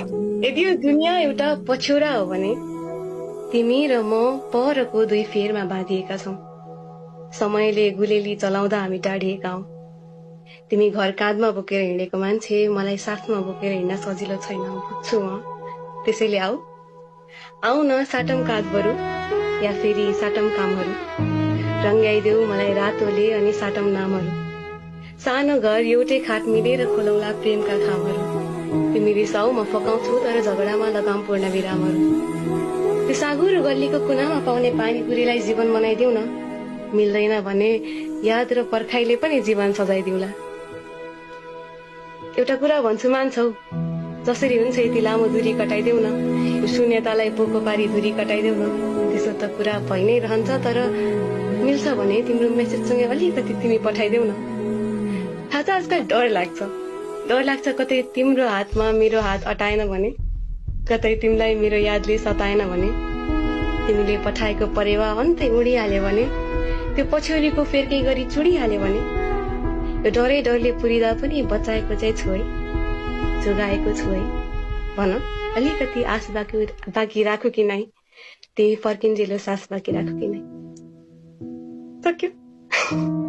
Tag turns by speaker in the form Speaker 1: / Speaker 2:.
Speaker 1: यदि यो दुनियाँ एउटा पछ्यौरा हो भने तिमी र म परको दुई फेरमा बाँधिएका छौं। समयले गुलेली चलाउँदा हामी टाढिएका हौं। तिमी घर काँधमा बोकेर हिँडेको मान्छे, मलाई साथमा बोकेर हिँड्न सजिलो छैन, बुझ्छु म। त्यसैले आऊ न साटम काँधबरु या फेरि साटम कामहरू। रंगाइदेऊ मलाई रातोले अनि साटम नामहरू। सानो घर एउटै खाट मिलेर खोलौला प्रेमका खामहरू। तिमी रिसाउ म फकाउँछु तर झगडामा लगाम पूर्ण विरामहरू। त्यो साँघुरो गल्लीको कुनामा पाउने पानीपुरीलाई जीवन बनाइदेऊ न। मिल्दैन भने याद र पर्खाइले पनि जीवन सजाइदिउला। एउटा कुरा भन्छु मान्छौ, जसरी हुन्छ यति लामो दूरी कटाइदेऊ न। यो शून्यतालाई पोको पारी दूरी कटाइदेऊ न। त्यसो त कुरा भइ नै रहन्छ, तर मिल्छ भने तिम्रो मेसेजसँगै अलिकति तिमी पठाइदेऊ न। थाहा छ आजकल डर लाग्छ कतै तिम्रो हातमा मेरो हात अटाएन भने, कतै तिमीलाई मेरो यादले सताएन भने, तिमीले पठाएको परेवा अन्तै उडिहाल्यो भने, त्यो पछ्यौरीको फेर्कै गरी चुडिहाल्यो भने, यो डरले पुरिदा पनि बचाएको चाहिँ छु है, जोगाएको छु है। भन अलिकति आश बाँकी राखु कि नै, तिमी फर्किन्जेलो सास बाँकी राखु कि नै। सक्यो।